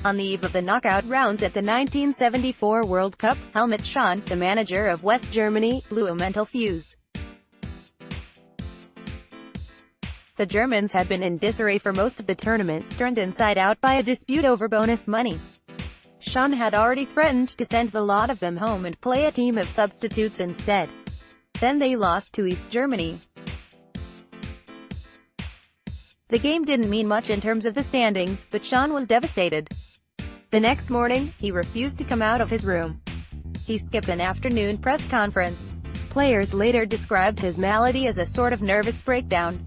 On the eve of the knockout rounds at the 1974 World Cup, Helmut Schon, the manager of West Germany, blew a mental fuse. The Germans had been in disarray for most of the tournament, turned inside out by a dispute over bonus money. Schon had already threatened to send the lot of them home and play a team of substitutes instead. Then they lost to East Germany. The game didn't mean much in terms of the standings, but Schon was devastated. The next morning, he refused to come out of his room. He skipped an afternoon press conference. Players later described his malady as a sort of nervous breakdown.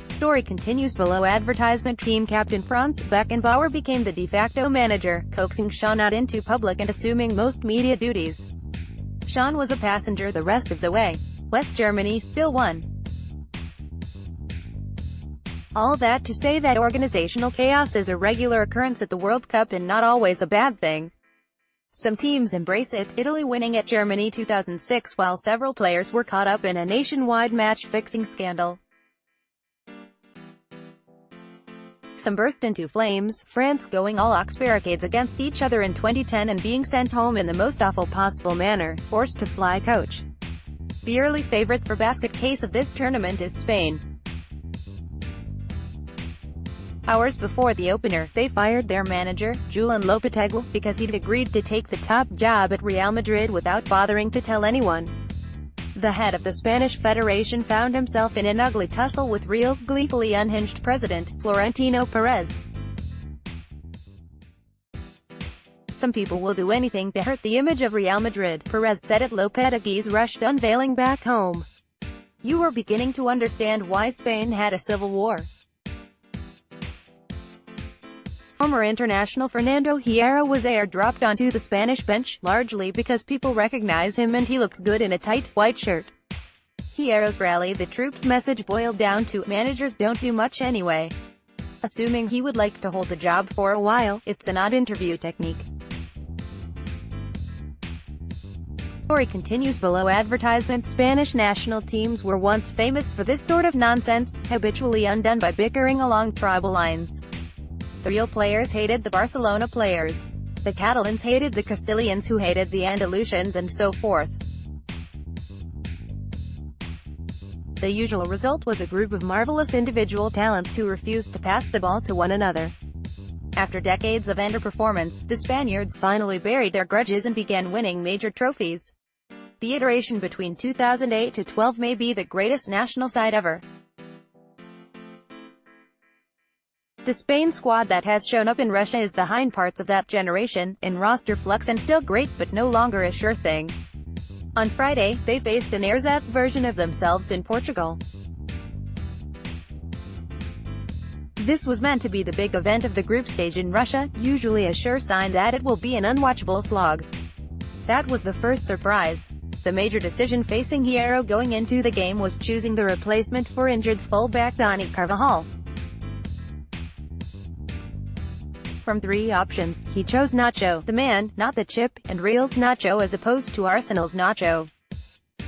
Story continues below. Advertisement. Team captain Franz Beckenbauer became the de facto manager, coaxing Schon out into public and assuming most media duties. Schon was a passenger the rest of the way. West Germany still won. All that to say that organizational chaos is a regular occurrence at the World Cup and not always a bad thing. Some teams embrace it, Italy winning at Germany 2006 while several players were caught up in a nationwide match-fixing scandal. Some burst into flames, France going all aux barricades against each other in 2010 and being sent home in the most awful possible manner, forced to fly coach. The early favorite for basket case of this tournament is Spain. Hours before the opener, they fired their manager, Julen Lopetegui, because he'd agreed to take the top job at Real Madrid without bothering to tell anyone. The head of the Spanish Federation found himself in an ugly tussle with Real's gleefully unhinged president, Florentino Perez. Some people will do anything to hurt the image of Real Madrid, Perez said at Lopetegui's rushed unveiling back home. You were beginning to understand why Spain had a civil war. Former international Fernando Hierro was airdropped onto the Spanish bench, largely because people recognize him and he looks good in a tight, white shirt. Hierro's rally the troops message boiled down to, managers don't do much anyway. Assuming he would like to hold the job for a while, it's an odd interview technique. Story continues below. Advertisement. Spanish national teams were once famous for this sort of nonsense, habitually undone by bickering along tribal lines. The Real players hated the Barcelona players. The Catalans hated the Castilians who hated the Andalusians and so forth. The usual result was a group of marvelous individual talents who refused to pass the ball to one another. After decades of underperformance, the Spaniards finally buried their grudges and began winning major trophies. The iteration between 2008 to 12 may be the greatest national side ever. The Spain squad that has shown up in Russia is the hind parts of that generation, in roster flux and still great but no longer a sure thing. On Friday, they faced an ersatz version of themselves in Portugal. This was meant to be the big event of the group stage in Russia, usually a sure sign that it will be an unwatchable slog. That was the first surprise. The major decision facing Hierro going into the game was choosing the replacement for injured fullback Dani Carvajal. From three options, he chose Nacho, the man, not the chip, and Real's Nacho as opposed to Arsenal's Nacho.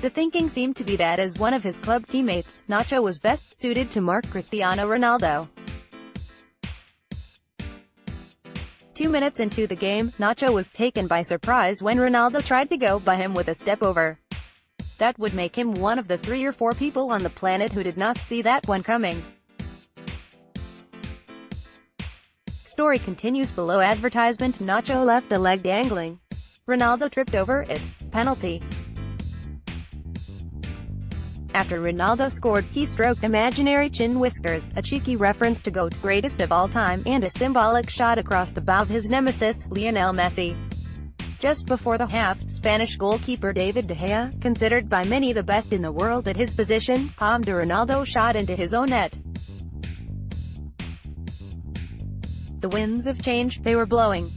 The thinking seemed to be that as one of his club teammates, Nacho was best suited to mark Cristiano Ronaldo. 2 minutes into the game, Nacho was taken by surprise when Ronaldo tried to go by him with a step over. That would make him one of the 3 or 4 people on the planet who did not see that one coming. Story continues below. Advertisement. Nacho left a leg dangling. Ronaldo tripped over it. Penalty. After Ronaldo scored, he stroked imaginary chin whiskers, a cheeky reference to GOAT, greatest of all time, and a symbolic shot across the bow of his nemesis, Lionel Messi. Just before the half, Spanish goalkeeper David De Gea, considered by many the best in the world at his position, palmed a Ronaldo shot into his own net. The winds of change, they were blowing.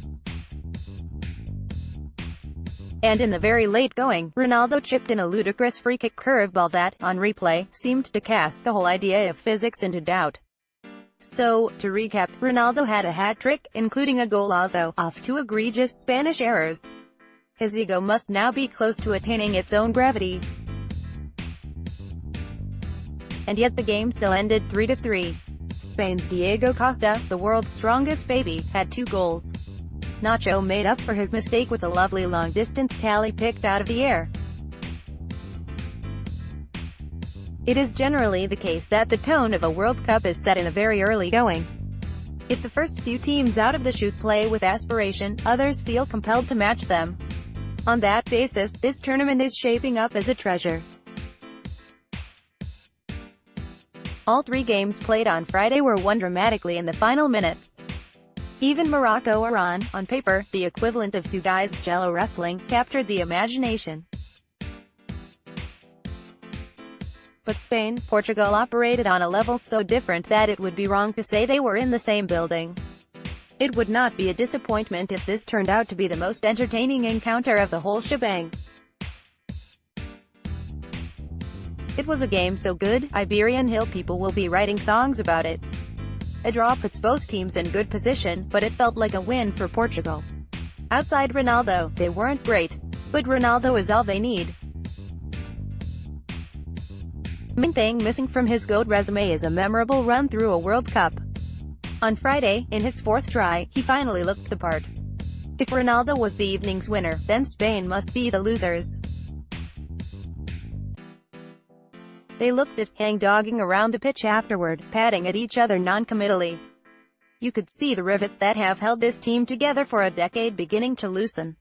And in the very late going, Ronaldo chipped in a ludicrous free-kick curveball that, on replay, seemed to cast the whole idea of physics into doubt. So, to recap, Ronaldo had a hat-trick, including a golazo, off 2 egregious Spanish errors. His ego must now be close to attaining its own gravity. And yet the game still ended 3-3. Spain's Diego Costa, the world's strongest baby, had 2 goals. Nacho made up for his mistake with a lovely long-distance tally picked out of the air. It is generally the case that the tone of a World Cup is set in the very early going. If the first few teams out of the chute play with aspiration, others feel compelled to match them. On that basis, this tournament is shaping up as a treasure. All 3 games played on Friday were won dramatically in the final minutes. Even Morocco-Iran, on paper, the equivalent of 2 guys jello wrestling, captured the imagination. But Spain-Portugal operated on a level so different that it would be wrong to say they were in the same building. It would not be a disappointment if this turned out to be the most entertaining encounter of the whole shebang. It was a game so good, Iberian Hill people will be writing songs about it. A draw puts both teams in good position, but it felt like a win for Portugal. Outside Ronaldo, they weren't great. But Ronaldo is all they need. The main thing missing from his GOAT resume is a memorable run through a World Cup. On Friday, in his 4th try, he finally looked the part. If Ronaldo was the evening's winner, then Spain must be the losers. They looked at hang-dogging around the pitch afterward, patting at each other non-committally. You could see the rivets that have held this team together for a decade beginning to loosen.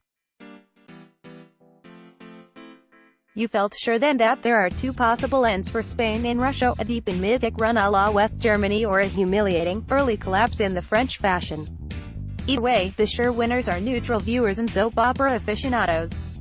You felt sure then that there are 2 possible ends for Spain in Russia, a deep and mythic run a la West Germany or a humiliating, early collapse in the French fashion. Either way, the sure winners are neutral viewers and soap opera aficionados.